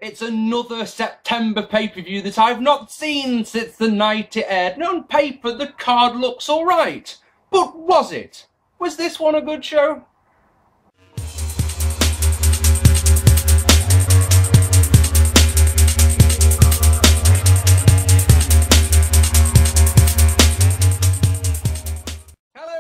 It's another September pay-per-view that I've not seen since the night it aired, and on paper the card looks alright. But was it? Was this one a good show?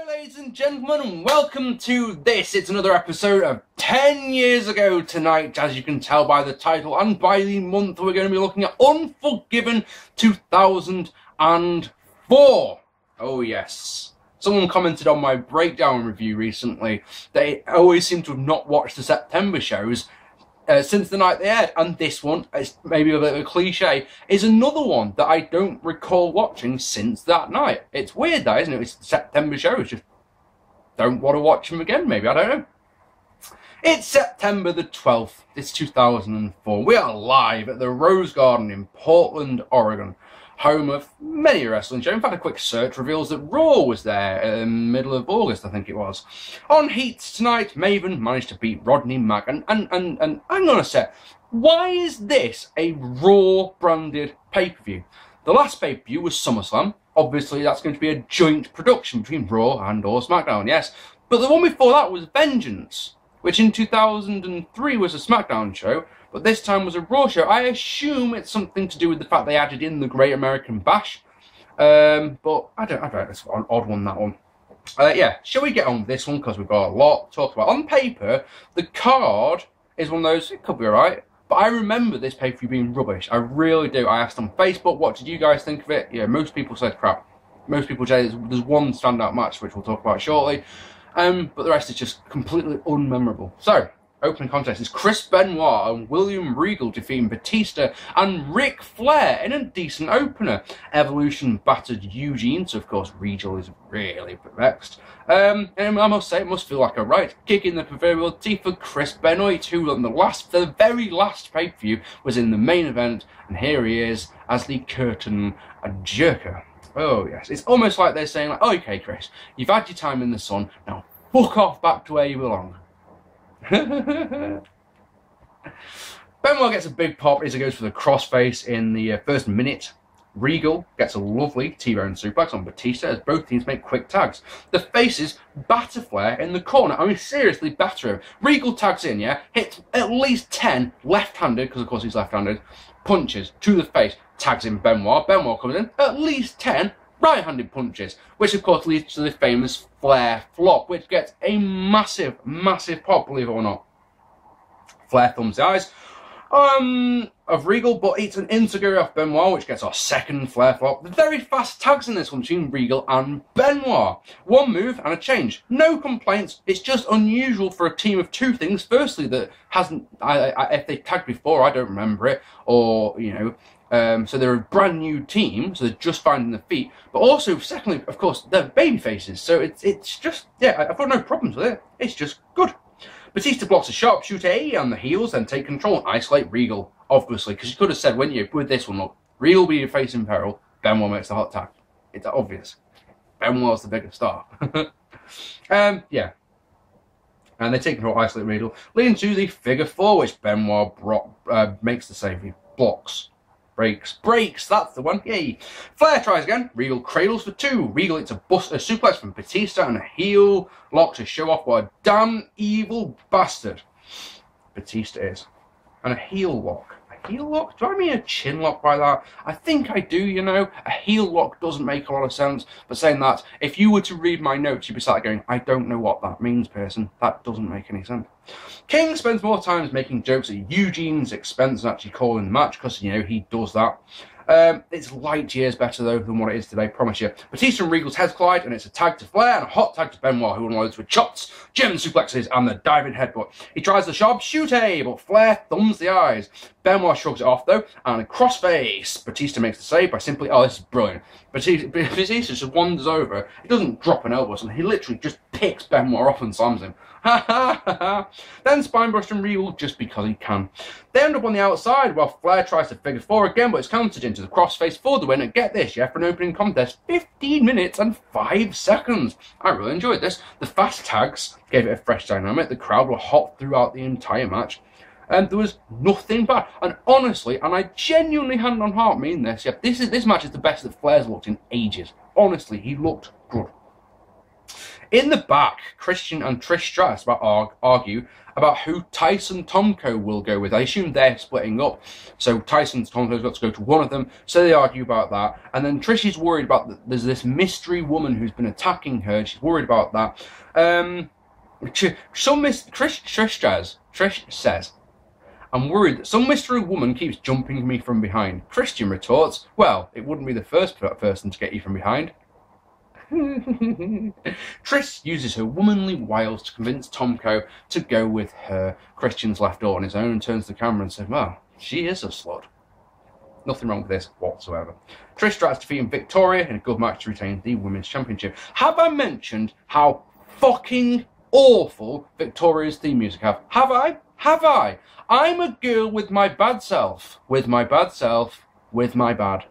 Ladies and gentlemen, and welcome to this. It's another episode of 10 years ago tonight, as you can tell by the title and by the month. We're going to be looking at Unforgiven 2004. Oh yes. Someone commented on my breakdown review recently that they always seem to have not watched the September shows since the night they aired, and this one, it's maybe a bit of a cliche, is another one that I don't recall watching since that night. It's weird that, isn't it? It's the September show, it's just don't want to watch them again, maybe, I don't know. It's September the 12th, it's 2004. We are live at the Rose Garden in Portland, Oregon, home of many wrestling shows. In fact, a quick search reveals that Raw was there in the middle of August, I think it was. On Heats tonight, Maven managed to beat Rodney Mack. And hang on a sec, why is this a Raw branded pay-per-view? The last pay-per-view was SummerSlam. Obviously, that's going to be a joint production between Raw and or SmackDown, yes. But the one before that was Vengeance, which in 2003 was a SmackDown show, but this time was a Raw show. I assume it's something to do with the fact they added in the Great American Bash. But I don't know, it's an odd one, that one. Yeah, shall we get on with this one, because we've got a lot to talk about. On paper, the card is one of those, it could be alright, but I remember this pay-per-view being rubbish. I really do. I asked on Facebook, what did you guys think of it? Yeah, most people said crap. Most people say there's one standout match, which we'll talk about shortly. But the rest is just completely unmemorable. So, opening contest is Chris Benoit and William Regal defeating Batista and Ric Flair in a decent opener. Evolution battered Eugene, so of course Regal is really vexed. And I must say, it must feel like a right kick in the proverbial teeth for Chris Benoit, who on the very last pay-per-view was in the main event, and here he is as the curtain jerker. Oh yes, it's almost like they're saying, like, okay Chris, you've had your time in the sun, now fuck off back to where you belong. Benoit gets a big pop as he goes for the crossface in the first minute. Regal gets a lovely T-bone suplex on Batista as both teams make quick tags. The faces batter Flair in the corner. I mean, seriously, batter him. Regal tags in, yeah, hits at least 10 left-handed, because of course he's left-handed, punches to the face, tags in Benoit. Benoit comes in, at least 10 right-handed punches, which of course leads to the famous Flair flop, which gets a massive, massive pop, believe it or not. Flair thumbs the eyes of Regal, but it's an enziguri off Benoit, which gets our second Flair flop. The very fast tags in this one between Regal and Benoit. One move and a change. No complaints. It's just unusual for a team of two things. Firstly, that hasn't, if they tagged before, I don't remember it, or, you know, so they're a brand new team, so they're just finding their feet. But also, secondly, of course, they're baby faces, so it's just, yeah, I've got no problems with it. It's just good. Batista blocks a sharpshooter and the heels then take control and isolate Regal, obviously, because you could have said, wouldn't you, with this one, look, Regal be your face in peril, Benoit makes the hot tag. It's obvious. Benoit's the bigger star. Yeah. And they take control, isolate Regal, leading to the figure four, which Benoit makes the save. He blocks. Breaks, that's the one, yay. Flair tries again, Regal cradles for two. Regal hits a suplex from Batista and a heel lock to show off what a damn evil bastard Batista is. And a heel lock. A heel lock? Do I mean a chin lock by that? I think I do, you know. A heel lock doesn't make a lot of sense, but saying that, if you were to read my notes, you'd be sat going, I don't know what that means, person. That doesn't make any sense. King spends more time making jokes at Eugene's expense than actually calling the match, because, you know, he does that. It's light years better, though, than what it is today, promise you. Batista and Regal's heads collide, and it's a tag to Flair and a hot tag to Benoit, who unloads with chops, German suplexes, and the diving headbutt. He tries the sharpshooter, but Flair thumbs the eyes. Benoit shrugs it off, though, and a crossface. Batista makes the save by simply, oh, this is brilliant. Batista just wanders over. He doesn't drop an elbow, and he literally just picks Benoit off and slams him. Ha ha ha ha. Then spinebuster Regal just because he can. They end up on the outside while Flair tries to figure four again, but it's countered into the crossface for the win. And get this, yeah, for an opening contest, 15 minutes and 5 seconds. I really enjoyed this. The fast tags gave it a fresh dynamic. The crowd were hot throughout the entire match. There was nothing bad. And honestly, and I genuinely hand on heart mean this, yeah, this match is the best that Flair's looked in ages. Honestly, he looked good. In the back, Christian and Trish Stratus argue about who Tyson Tomko will go with. I assume they're splitting up, so Tyson Tomko's got to go to one of them, so they argue about that. And then Trish is worried about there's this mystery woman who's been attacking her. She's worried about that. Trish says, I'm worried that some mystery woman keeps jumping me from behind. Christian retorts, well, it wouldn't be the first person to get you from behind. Trish uses her womanly wiles to convince Tomko to go with her. Christian's left all on his own and turns to the camera and says, well, she is a slut. Nothing wrong with this whatsoever. Trish Stratus defeating Victoria in a good match to retain the Women's Championship. Have I mentioned how fucking awful Victoria's theme music have? Have I? Have I? I'm a girl with my bad self. With my bad self. With my bad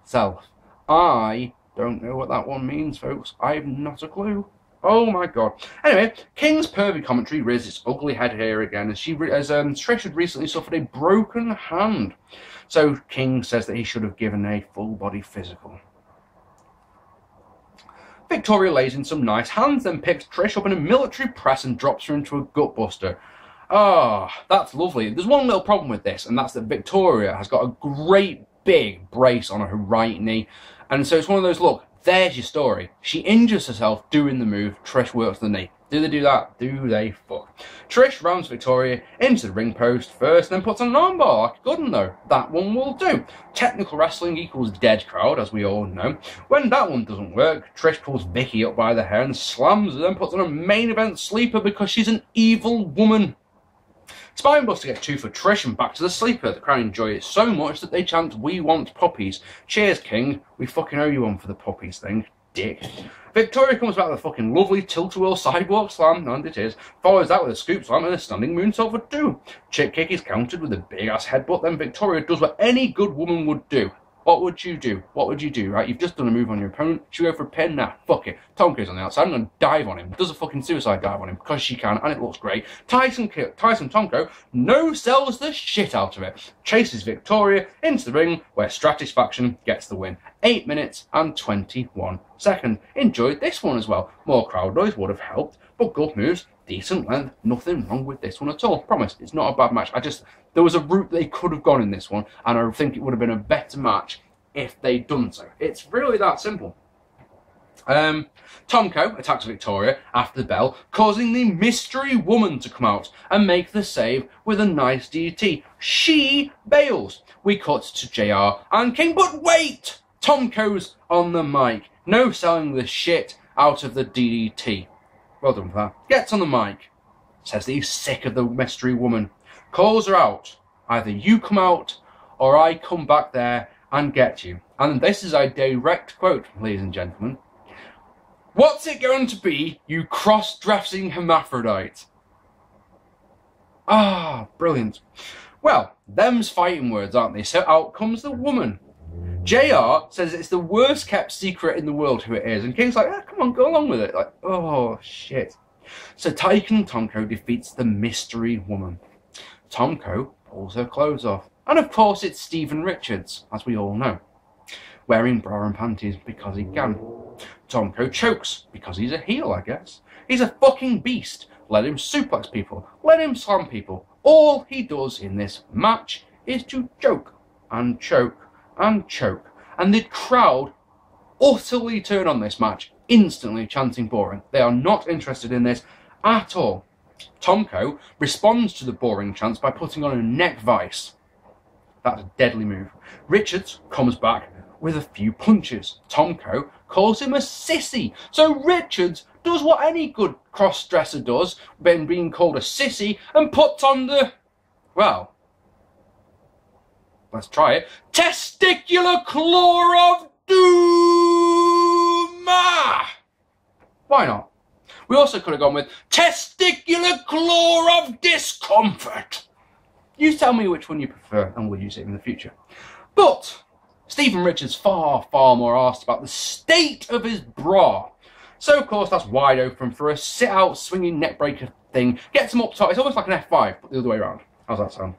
self. I don't know what that one means, folks. I have not a clue. Oh my god. Anyway, King's pervy commentary raises its ugly head here again as Trish had recently suffered a broken hand. So King says that he should have given a full body physical. Victoria lays in some nice hands, then picks Trish up in a military press and drops her into a gutbuster. Ah, oh, that's lovely. There's one little problem with this, and that's that Victoria has got a great big brace on her right knee. And so it's one of those, look, there's your story. She injures herself doing the move. Trish works the knee. Do they do that? Do they fuck? Trish rounds Victoria into the ring post first, then puts on an armbar like a good one, though. That one will do. Technical wrestling equals dead crowd, as we all know. When that one doesn't work, Trish pulls Vicky up by the hair and slams her, then puts on a main event sleeper because she's an evil woman. Spinebuster gets 2 for Trish and back to the sleeper. The crowd enjoy it so much that they chant, we want puppies. Cheers, King. We fucking owe you one for the puppies thing. Dick. Victoria comes back with a fucking lovely tilt-a-whirl sidewalk slam, and it is. Follows that with a scoop slam and a standing moonsault for 2. Chick kick is countered with a big-ass headbutt. Then Victoria does what any good woman would do. What would you do? What would you do, right? You've just done a move on your opponent. Should we go for a pin? Nah, fuck it. Tomko's on the outside. I'm going to dive on him. Does a fucking suicide dive on him because she can, and it looks great. Tyson Tomko no-sells the shit out of it. Chases Victoria into the ring where Stratus faction gets the win. 8 minutes and 21 seconds. Enjoyed this one as well. More crowd noise would have helped, but good moves. Decent length, nothing wrong with this one at all. Promise, it's not a bad match. There was a route they could have gone in this one, and I think it would have been a better match if they'd done so. It's really that simple. Tomko attacks Victoria after the bell, causing the mystery woman to come out and make the save with a nice DDT. She bails. We cut to JR and Kane, but wait! Tomko's on the mic. No selling the shit out of the DDT. Well done for that. Gets on the mic. Says that he's sick of the mystery woman. Calls her out. Either you come out or I come back there and get you. And this is a direct quote, ladies and gentlemen. What's it going to be, you cross-dressing hermaphrodite? Ah, brilliant. Well, them's fighting words, aren't they? So out comes the woman. JR says it's the worst kept secret in the world who it is. And King's like, come on, go along with it. Like, oh, shit. So Tyson Tomko defeats the mystery woman. Tomko pulls her clothes off. And of course it's Stephen Richards, as we all know. Wearing bra and panties because he can. Tomko chokes because he's a heel, I guess. He's a fucking beast. Let him suplex people. Let him slam people. All he does in this match is to choke and choke and choke. And the crowd utterly turn on this match, instantly chanting boring. They are not interested in this at all. Tomko responds to the boring chants by putting on a neck vice. That's a deadly move. Richards comes back with a few punches. Tomko calls him a sissy. So Richards does what any good cross-dresser does, when being called a sissy, and puts on the, well, let's try it, testicular claw of doom! Why not? We also could have gone with testicular claw of discomfort. You tell me which one you prefer and we'll use it in the future. But Stephen Richards far more asked about the state of his bra. So of course that's wide open for a sit-out swinging neckbreaker thing. Gets him up top. It's almost like an F5, but the other way around. How's that sound?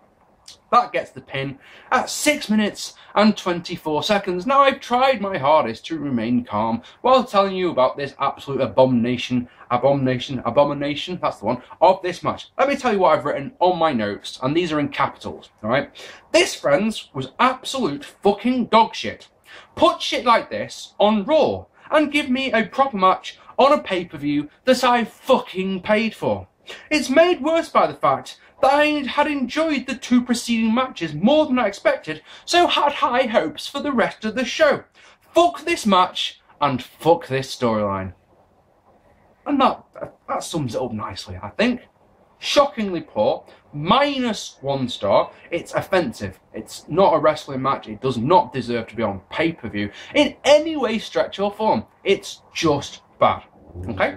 That gets the pin at 6 minutes and 24 seconds. Now, I've tried my hardest to remain calm while telling you about this absolute abomination, that's the one, of this match. Let me tell you what I've written on my notes, and these are in capitals, alright? This, friends, was absolute fucking dog shit. Put shit like this on Raw, and give me a proper match on a pay-per-view that I fucking paid for. It's made worse by the fact that I had enjoyed the 2 preceding matches more than I expected, so had high hopes for the rest of the show. Fuck this match, and fuck this storyline. And that sums it up nicely, I think. Shockingly poor, -1 star. It's offensive. It's not a wrestling match. It does not deserve to be on pay-per-view in any way, stretch or form. It's just bad. Okay?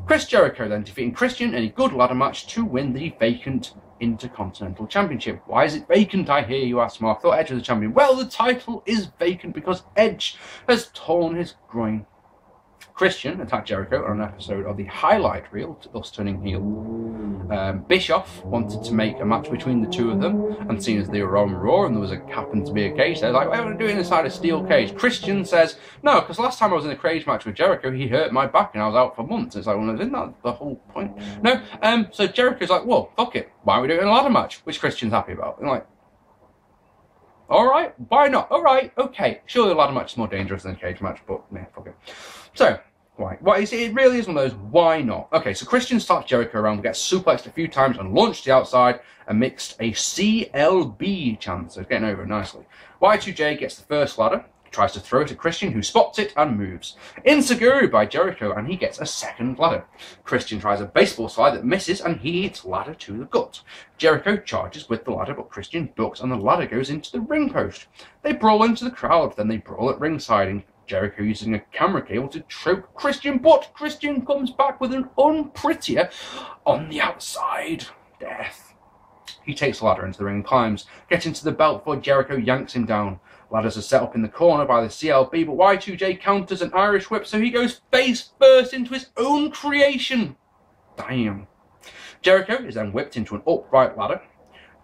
Chris Jericho then defeating Christian in a good ladder match to win the vacant Intercontinental Championship. Why is it vacant, I hear you ask, Mark? I thought Edge was the champion. Well, the title is vacant because Edge has torn his groin. Christian attacked Jericho on an episode of the highlight reel, thus turning heel. Bischoff wanted to make a match between the two of them, and seeing as they were on Raw and there was happened to be a cage, they're like, why would I do it inside a steel cage? Christian says, no, because last time I was in a cage match with Jericho, he hurt my back and I was out for months. It's like, well, isn't that the whole point? No, so Jericho's like, well, fuck it. Why are we doing a ladder match? Which Christian's happy about. And like, alright, why not? Alright, okay. Surely a ladder match is more dangerous than a cage match, but yeah, fuck it. So, why? It really is one of those, why not? Okay, so Christian starts Jericho around, gets suplexed a few times and launched to the outside and mixed a CLB chant, so it's getting over nicely. Y2J gets the first ladder, tries to throw it at Christian, who spots it and moves. Insecure by Jericho, and he gets a second ladder. Christian tries a baseball slide that misses, and he hits ladder to the gut. Jericho charges with the ladder, but Christian ducks, and the ladder goes into the ring post. They brawl into the crowd, then they brawl at ringside, and Jericho using a camera cable to choke Christian, but Christian comes back with an unprettier on the outside. Death. He takes the ladder into the ring and climbs, getting to the belt before Jericho yanks him down. Ladders are set up in the corner by the CLB, but Y2J counters an Irish whip, so he goes face first into his own creation. Damn. Jericho is then whipped into an upright ladder.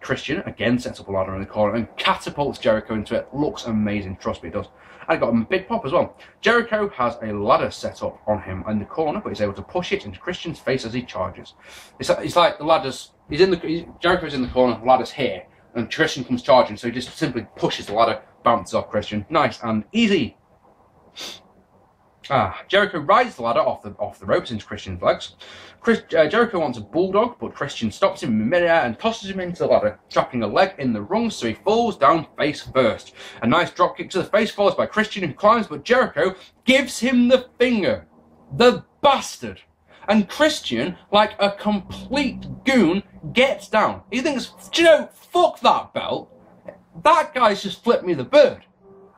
Christian again sets up a ladder in the corner and catapults Jericho into it. Looks amazing, trust me, it does. And it got a big pop as well. Jericho has a ladder set up on him in the corner, but he's able to push it into Christian's face as he charges. It's like the ladder's, Jericho's in the corner, the ladder's here, and Christian comes charging, so he just simply pushes the ladder, bounces off Christian. Nice and easy. Jericho rides the ladder off the ropes into Christian's legs. Jericho wants a bulldog, but Christian stops him in midair and tosses him into the ladder, trapping a leg in the rung so he falls down face first. A nice drop kick to the face follows by Christian, who climbs, but Jericho gives him the finger. The bastard. And Christian, like a complete goon, gets down. He thinks, do you know, fuck that belt. That guy's just flipped me the bird.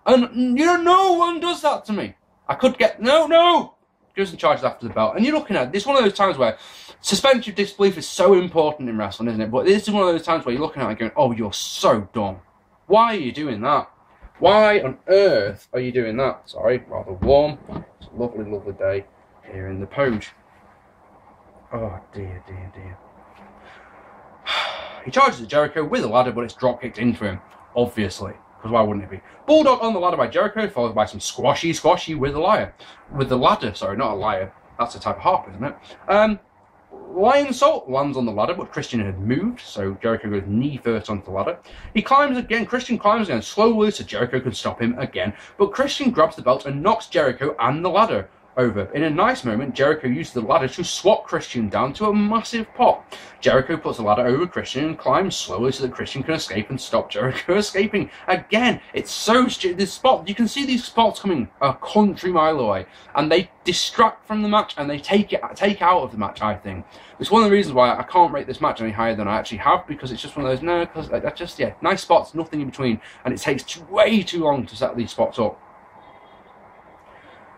And, you know, no one does that to me. I could get, no! Goes and charges after the belt. And you're looking at, this is one of those times where suspension of disbelief is so important in wrestling, isn't it? But this is one of those times where you're looking at it and going, oh, you're so dumb. Why are you doing that? Why on earth are you doing that? Sorry, rather warm. It's a lovely, lovely day here in the Poge. Oh, dear. He charges at Jericho with a ladder, but it's drop kicked into him, obviously. Because why wouldn't it be? Bulldog on the ladder by Jericho, followed by some squashy with a ladder. With the ladder, sorry, not a liar. That's a type of harp, isn't it? Lion Salt lands on the ladder, but Christian had moved, so Jericho goes knee first onto the ladder. He climbs again, Christian climbs again slowly so Jericho can stop him again, but Christian grabs the belt and knocks Jericho and the ladder over. In a nice moment, Jericho uses the ladder to swap Christian down to a massive pop. Jericho puts the ladder over Christian and climbs slowly so that Christian can escape and stop Jericho escaping. Again, it's so stupid. This spot, you can see these spots coming a country mile away, and they distract from the match and they take out of the match, I think. It's one of the reasons why I can't rate this match any higher than I actually have, because it's just one of those, because that's just, yeah, nice spots, nothing in between, and it takes way too long to set these spots up.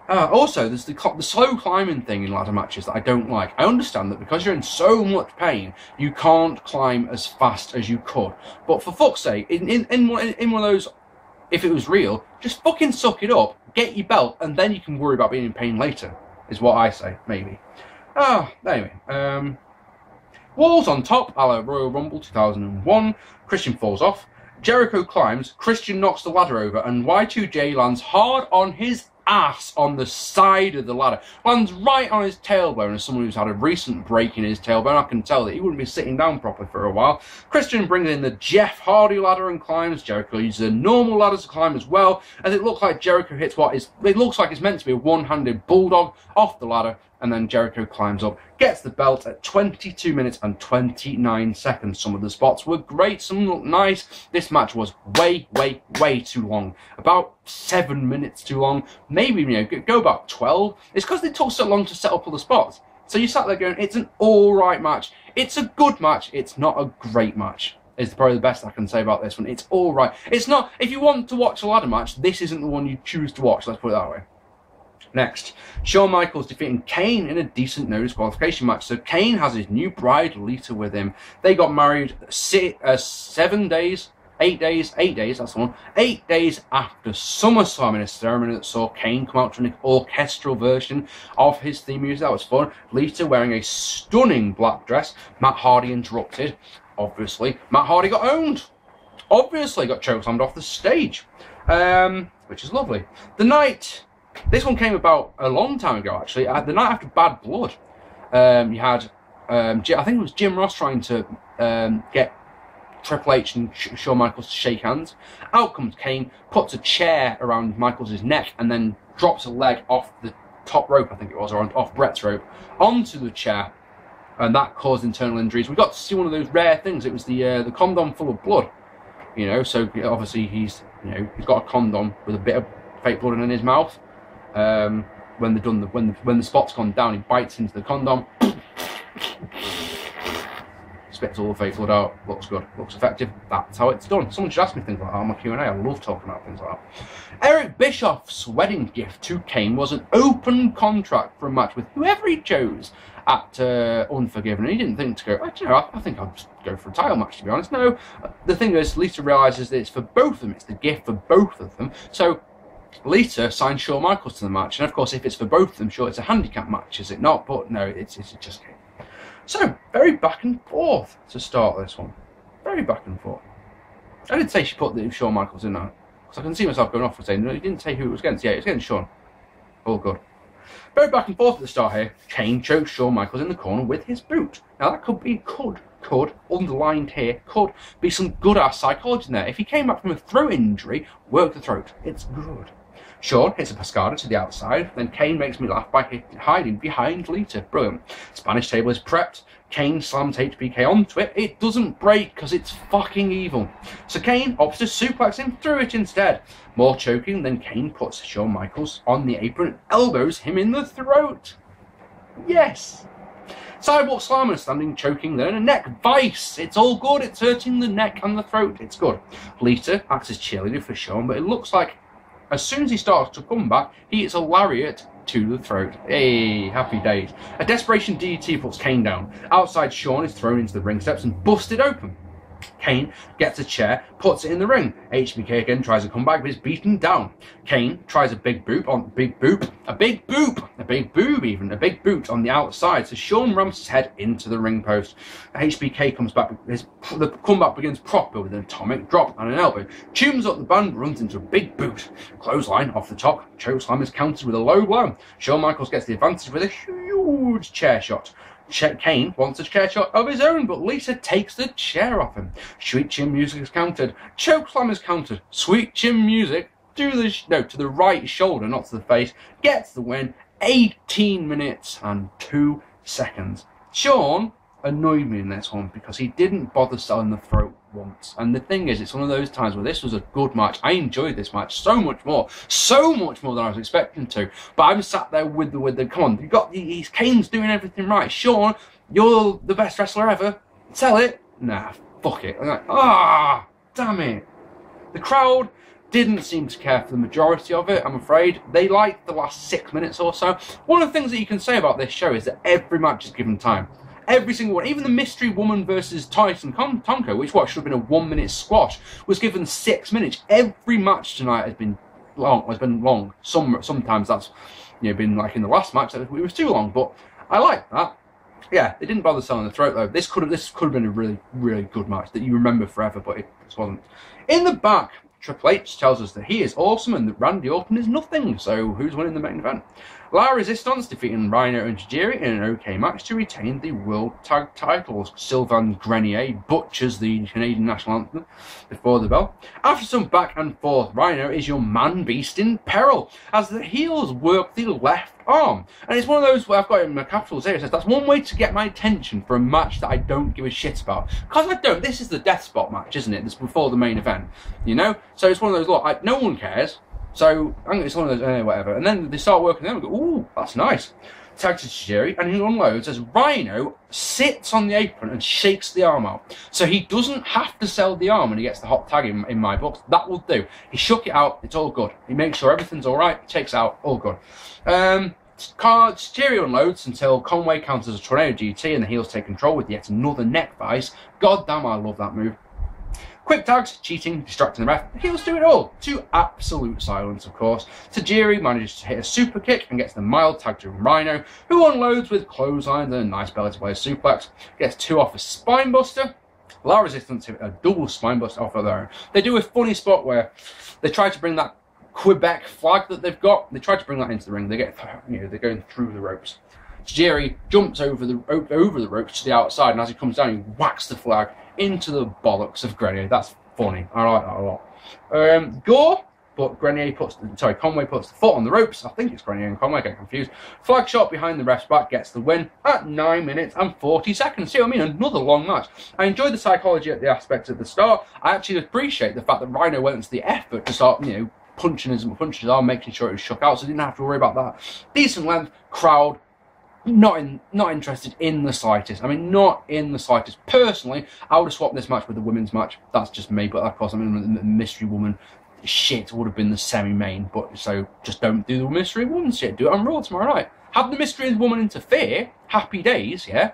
Also, there's the slow climbing thing in ladder matches that I don't like. I understand that because you're in so much pain, you can't climb as fast as you could. But for fuck's sake, in one of those, if it was real, just fucking suck it up, get your belt, and then you can worry about being in pain later, is what I say, maybe. Anyway, Walls on top, a la Royal Rumble 2001. Christian falls off. Jericho climbs. Christian knocks the ladder over, and Y2J lands hard on his ass on the side of the ladder. Lands right on his tailbone. As someone who's had a recent break in his tailbone, I can tell that he wouldn't be sitting down properly for a while. Christian brings in the Jeff Hardy ladder and climbs. Jericho uses a normal ladder to climb as well, as it looks like Jericho hits it looks like it's meant to be a one-handed bulldog off the ladder, and then Jericho climbs up, gets the belt at 22 minutes and 29 seconds. Some of the spots were great, some looked nice. This match was way, way, way too long. About 7 minutes too long. Maybe, go about 12. It's because they took so long to set up all the spots. So you sat there going, it's an alright match. It's a good match. It's not a great match. Is probably the best I can say about this one. It's alright. It's not, if you want to watch a ladder match, this isn't the one you choose to watch. Let's put it that way. Next, Shawn Michaels defeating Kane in a decent no disqualification match. So Kane has his new bride, Lita, with him. They got married 8 days, that's the one. 8 days after SummerSlam, in a ceremony that saw Kane come out to an orchestral version of his theme music. That was fun. Lita wearing a stunning black dress. Matt Hardy interrupted. Obviously, Matt Hardy got owned. Obviously, got chokeslammed off the stage, which is lovely. This one came about a long time ago, actually. The night after Bad Blood, you had, I think it was Jim Ross trying to get Triple H and Shawn Michaels to shake hands. Out comes Kane, puts a chair around Michaels' neck, and then drops a leg off the top rope, I think it was, or off Brett's rope, onto the chair, and that caused internal injuries. We got to see one of those rare things. It was the condom full of blood, so obviously he's got a condom with a bit of fake blood in his mouth. When the spot's gone down, he bites into the condom, spits all the fake blood out. Looks good, looks effective. That's how it's done. Someone should ask me things like that on my Q&A. I love talking about things like that. Eric Bischoff's wedding gift to Kane was an open contract for a match with whoever he chose at Unforgiven. He didn't think to go, I think I'll just go for a title match, to be honest. No, the thing is, Lisa realises that it's for both of them. It's the gift for both of them. So Lita signed Shawn Michaels to the match, and of course, if it's for both of them, sure, it's a handicap match, is it not? But no, it's just Kane. So, very back and forth to start this one. Very back and forth. I did say she put the Shawn Michaels in there, because I can see myself going off for saying, no, you didn't say who it was against. Yeah, it was against Shawn. All good. Very back and forth at the start here. Kane chokes Shawn Michaels in the corner with his boot. Now, that could, underlined here, could be some good-ass psychology in there. If he came back from a throat injury, work the throat. It's good. Shawn hits a Pescada to the outside, then Kane makes me laugh by hiding behind Lita. Brilliant. Spanish table is prepped. Kane slams HBK onto it. It doesn't break because it's fucking evil. So Kane opts to suplex him through it instead. More choking, then Kane puts Shawn Michaels on the apron and elbows him in the throat. Yes. Sidewalk slam and a standing choking, then a neck vice. It's all good. It's hurting the neck and the throat. It's good. Lita acts as cheerleader for Shawn, but it looks like as soon as he starts to come back, he hits a lariat to the throat. Hey, happy days. A desperation DDT puts Kane down. Outside, Shawn is thrown into the ring steps and busted open. Kane gets a chair, puts it in the ring. HBK again tries to come back, but is beaten down. Kane tries a big boot on a big boob on the outside. So Shawn rams his head into the ring post. HBK comes back. The comeback begins proper with an atomic drop and an elbow. Tunes up the band, runs into a big boot. Clothesline off the top. Chokeslam is countered with a low blow. Shawn Michaels gets the advantage with a huge chair shot. Kane wants a chair shot of his own, but Lita takes the chair off him. Sweet chin music is countered. Chokeslam is countered. Sweet chin music to the right shoulder, not to the face. Gets the win. 18 minutes and 2 seconds. Shawn annoyed me in this one because he didn't bother selling the throat once. And the thing is, it's one of those times where this was a good match. I enjoyed this match so much more than I was expecting to. But I'm sat there with the come on, you got these Kane's doing everything right. Shawn, you're the best wrestler ever. Sell it. Nah, fuck it. I'm like, damn it. The crowd didn't seem to care for the majority of it, I'm afraid. They liked the last 6 minutes or so. One of the things that you can say about this show is that every match is given time. Every single one, even the Mystery Woman versus Tyson Tomko, which should have been a 1 minute squash, was given 6 minutes. Every match tonight has been long. Sometimes that's been like in the last match, it was too long, but I like that. Yeah, they didn't bother selling the throat though. This could have been a really, really good match that you remember forever, but it just wasn't. In the back, Triple H tells us that he is awesome and that Randy Orton is nothing. So who's winning the main event? La Resistance defeating Rhyno and Tajiri in an okay match to retain the World Tag Titles. Sylvain Grenier butchers the Canadian national anthem before the bell. After some back and forth, Rhyno is your man-beast in peril as the heels work the left arm. And it's one of those where I've got it in my capitals here. It says that's one way to get my attention for a match that I don't give a shit about. Because I don't. This is the death spot match, isn't it? This before the main event, you know? So it's one of those, look, no one cares. So, I think it's one of those, whatever. And then they start working them and go, ooh, that's nice. Tag to Tajiri, and he unloads as Rhyno sits on the apron and shakes the arm out. So he doesn't have to sell the arm when he gets the hot tag in my books. That will do. He shook it out, it's all good. He makes sure everything's alright, takes it out, all good. Tajiri unloads until Conway counters a tornado GT and the heels take control with yet another neck vice. God damn, I love that move. Quick tags, cheating, distracting the ref. The heels do it all, to absolute silence, of course. Tajiri manages to hit a super kick and gets the mild tag to Rhyno, who unloads with clotheslines and a nice belly to play suplex. Gets 2 off a spine buster. La Resistance hit a double spine buster off of their own. They do a funny spot where they try to bring that Quebec flag that they've got. They try to bring that into the ring. They get, they're going through the ropes. Tajiri jumps over the ropes to the outside, and as he comes down, he whacks the flag into the bollocks of Grenier. That's funny. I like that a lot. Gore, but Conway puts the foot on the ropes. I think it's Grenier and Conway, I get confused. Flag shot behind the ref's back gets the win at 9 minutes and 40 seconds. See what I mean? Another long match. I enjoyed the psychology at the aspects at the start. I actually appreciate the fact that Rhyno went into the effort to start, punching as much as arm, making sure it was shook out, so I didn't have to worry about that. Decent length, crowd. Not interested in the slightest. I mean, not in the slightest. Personally, I would have swapped this match with the women's match. That's just me, but of course, I mean, the mystery woman shit would have been the semi-main. But so just don't do the mystery woman shit. Do it on Raw tomorrow night. Have the mystery woman interfere. Happy days, yeah.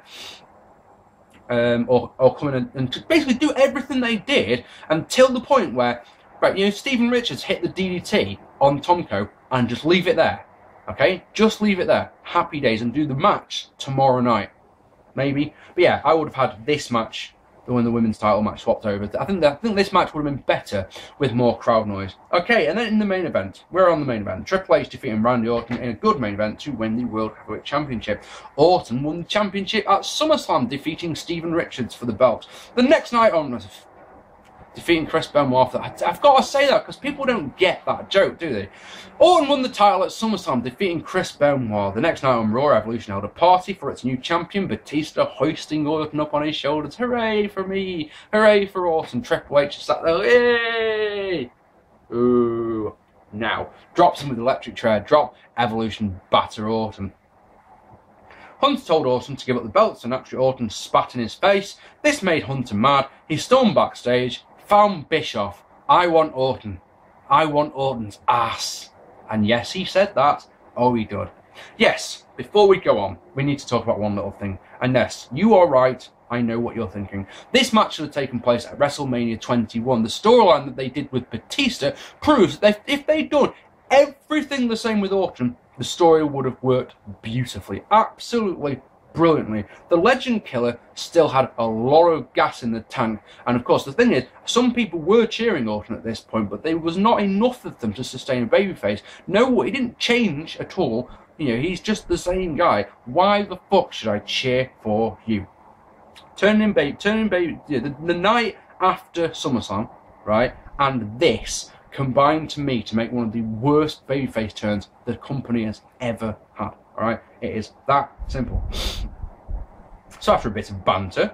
Or come in and basically do everything they did until the point where, right, Stephen Richards hit the DDT on Tomko and just leave it there. Okay, just leave it there. Happy days, and do the match tomorrow night, maybe. But yeah, I would have had this match, the women's title match, swapped over. I think this match would have been better with more crowd noise. Okay, and then in the main event, we're on the main event. Triple H defeating Randy Orton in a good main event to win the World Heavyweight Championship. Orton won the championship at SummerSlam, defeating Stephen Richards for the belt. The next night on, defeating Chris Benoit. I've got to say that because people don't get that joke, do they? Orton won the title at SummerSlam, defeating Chris Benoit. The next night on Raw, Evolution held a party for its new champion, Batista, hoisting Orton up on his shoulders. Hooray for me! Hooray for Orton! Triple H sat there, yay! Ooh. Now, drops him with the electric chair, drop, Evolution, batter Orton. Hunter told Orton to give up the belt, so naturally Orton spat in his face. This made Hunter mad. He stormed backstage, found Bischoff. I want Orton. I want Orton's ass. And yes, he said that. Oh, he did. Yes, before we go on, we need to talk about one little thing. And yes, you are right. I know what you're thinking. This match should have taken place at WrestleMania 21. The storyline that they did with Batista proves that if they'd done everything the same with Orton, the story would have worked beautifully. Absolutely brilliantly. The Legend Killer still had a lot of gas in the tank. And of course, the thing is, some people were cheering Orton at this point, but there was not enough of them to sustain a babyface. No, he didn't change at all. He's just the same guy. Why the fuck should I cheer for you? Turning baby, the night after SummerSlam, right, and this combined to make one of the worst babyface turns the company has ever had. All right, it is that simple. So after a bit of banter,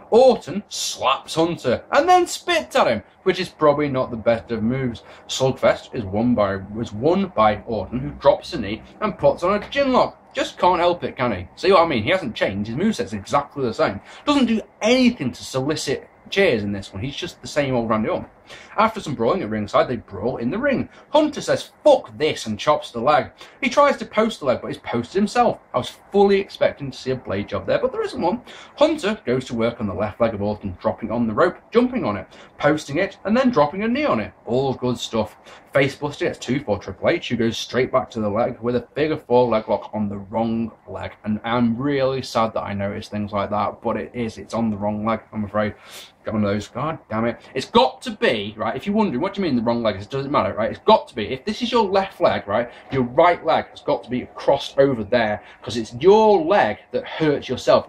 Orton slaps Hunter and then spits at him, which is probably not the best of moves. Slugfest was won by Orton, who drops a knee and puts on a chin lock. Just can't help it, can he? See what I mean? He hasn't changed. His moveset's exactly the same. Doesn't do anything to solicit cheers in this one. He's just the same old Randy Orton. After some brawling at ringside, they brawl in the ring. Hunter says, "Fuck this," and chops the leg. He tries to post the leg, but he's posted himself. I was fully expecting to see a blade job there, but there isn't one. Hunter goes to work on the left leg of Orton, dropping on the rope, jumping on it, posting it, and then dropping a knee on it. All good stuff. Facebuster gets 2 for Triple H, who goes straight back to the leg with a figure 4 leg lock on the wrong leg. And I'm really sad that I notice things like that, but it's on the wrong leg, I'm afraid. Got one of those, god damn it. It's got to be, right, if you're wondering, what do you mean the wrong leg? It doesn't matter, right? It's got to be, if this is your left leg, right, your right leg has got to be crossed over there, because it's your leg that hurts yourself.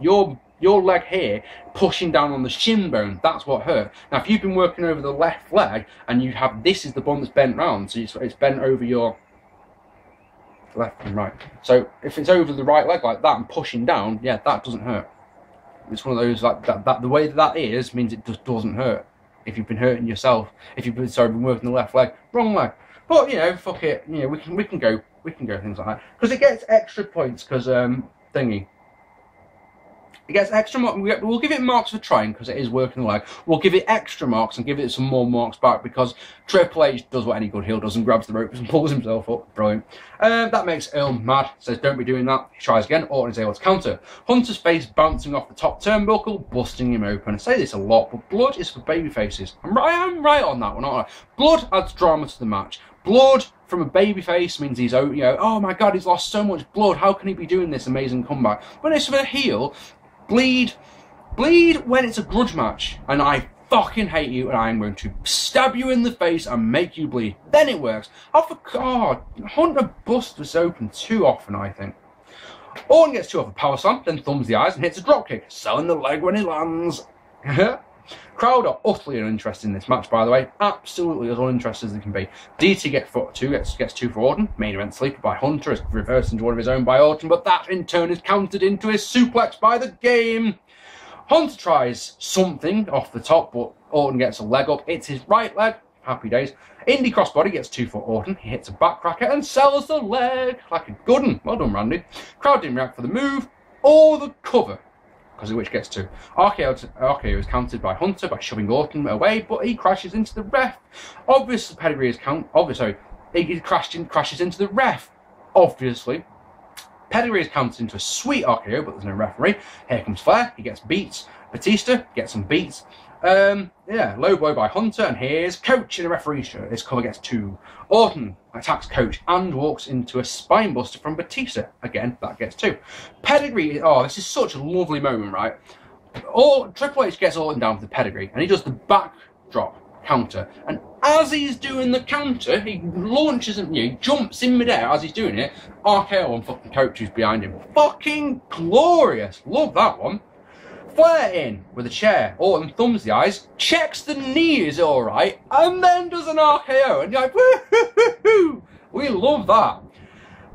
Your leg here, pushing down on the shin bone, that's what hurt. Now, if you've been working over the left leg, and you have, this is the bone that's bent round, so it's bent over your left and right. So, if it's over the right leg like that and pushing down, yeah, that doesn't hurt. It's one of those, like, that the way that is means it just doesn't hurt. If you've been hurting yourself, if you've been, been working the left leg, wrong leg. But, you know, fuck it, you know, we can go things like that. Because it gets extra points, because, thingy. It gets extra marks. We'll give it marks for trying because it is working the leg. We'll give it extra marks and give it some more marks back because Triple H does what any good heel does and grabs the ropes and pulls himself up. Brilliant. That makes Earl mad. Says, "Don't be doing that." He tries again. Orton is able to counter. Hunter's face bouncing off the top turnbuckle, busting him open. I say this a lot, but blood is for baby faces. I am right on that one, aren't I? Blood adds drama to the match. Blood from a babyface means he's, you know, oh my god, he's lost so much blood. How can he be doing this amazing comeback? When it's for a heel, bleed when it's a grudge match, and I fucking hate you, and I'm going to stab you in the face and make you bleed. Then it works. Oh, for God, Hunter busts this open too often, I think. Orton gets 2 off a power slam, then thumbs the eyes and hits a dropkick, selling the leg when it lands. Crowd are utterly uninterested in this match, by the way. Absolutely as uninterested as they can be. DT gets 2 for Orton. Main event sleeper by Hunter is reversed into one of his own by Orton, but that in turn is countered into his suplex by the Game. Hunter tries something off the top, but Orton gets a leg up. It's his right leg. Happy days. Indy crossbody gets 2 for Orton. He hits a backcracker and sells the leg like a good one. Well done, Randy. Crowd didn't react for the move or the cover, because of which gets 2. RKO is countered by Hunter by shoving Orton away, but he crashes into the ref. Obviously, pedigree is he crashes into the ref. Obviously, pedigree is counted into a sweet RKO, but there's no referee. Here comes Flair. He gets beats. Batista gets some beats. Low blow by Hunter, and here's Coach in a referee shirt. His cover gets 2. Orton attacks Coach and walks into a spine buster from Batista. Again, that gets 2. Pedigree, oh, this is such a lovely moment, right? Triple H gets Orton down for the pedigree, and he does the backdrop counter. And as he's doing the counter, he launches him, he jumps in midair as he's doing it. RKO on fucking Coach who's behind him. Fucking glorious. Love that one. Flair in with a chair. Orton thumbs the eyes, checks the knee is alright, and then does an RKO. And you're like, woo-hoo-hoo-hoo. We love that.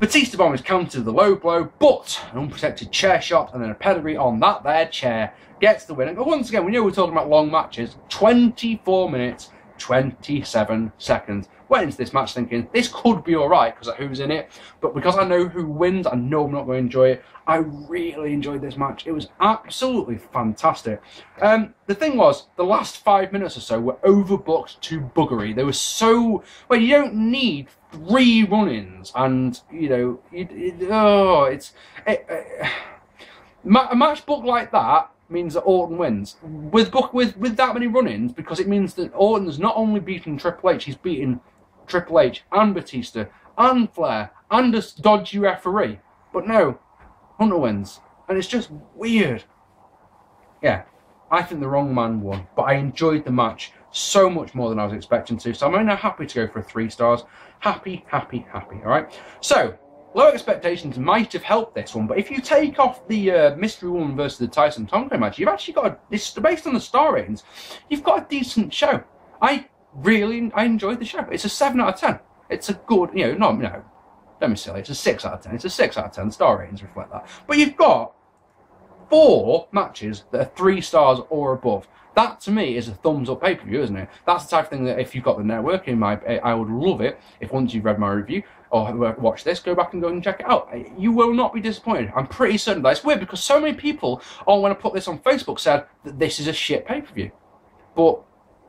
Batista bomb is countered with the low blow, but an unprotected chair shot and then a pedigree on that there chair gets the win. And once again, we know we're talking about long matches. 24 minutes, 27 seconds. Went into this match thinking this could be alright because of who's in it, but because I know who wins, I know I'm not going to enjoy it. I really enjoyed this match. It was absolutely fantastic. The thing was, the last 5 minutes or so were overbooked to buggery. They were so, well, you don't need 3 run-ins, and you know, a match booked like that means that Orton wins. With that many run-ins, because it means that Orton's not only beaten Triple H, he's beaten Triple H and Batista and Flair and a dodgy referee. But no, Hunter wins. And it's just weird. Yeah, I think the wrong man won, but I enjoyed the match so much more than I was expecting to. So I'm now happy to go for a 3 stars. Happy, happy, happy. All right. So low expectations might have helped this one, but if you take off the Mystery Woman versus the Tyson Tomko match, you've actually got this based on the star ratings. You've got a decent show. I enjoyed the show. It's a 7 out of 10. It's a good, don't be silly. It's a 6 out of 10. It's a 6 out of 10. Star ratings reflect that. But you've got 4 matches that are 3 stars or above. That to me is a thumbs up pay-per-view, isn't it? That's the type of thing that if you've got the network I would love it if once you've read my review or watch this, go back and go and check it out. You will not be disappointed. I'm pretty certain that. It's weird because so many people, when I put this on Facebook, said that this is a shit pay-per-view. But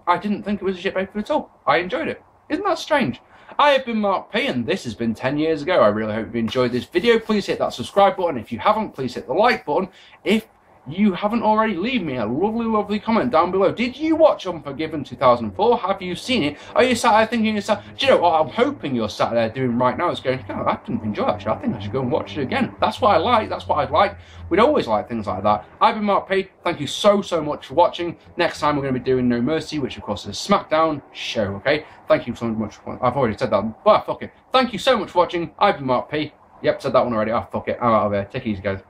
I didn't think it was a shit pay-per-view at all. I enjoyed it. Isn't that strange? I have been Mark P, and this has been 10 years ago. I really hope you enjoyed this video. Please hit that subscribe button. If you haven't, please hit the like button. If you haven't already, leave me a lovely, lovely comment down below. Did you watch Unforgiven 2004? Have you seen it? Are you sat there thinking, do you know what I'm hoping you're sat there doing right now? Is going, no, I didn't enjoy that show. I think I should go and watch it again. That's what I like. That's what I'd like. We'd always like things like that. I've been Mark P. Thank you so much for watching. Next time we're going to be doing No Mercy, which of course is a SmackDown show, okay? Thank you so much. I've already said that. But fuck it. Thank you so much for watching. I've been Mark P. Yep, said that one already. Oh, fuck it. I'm out of here. Take it easy, guys.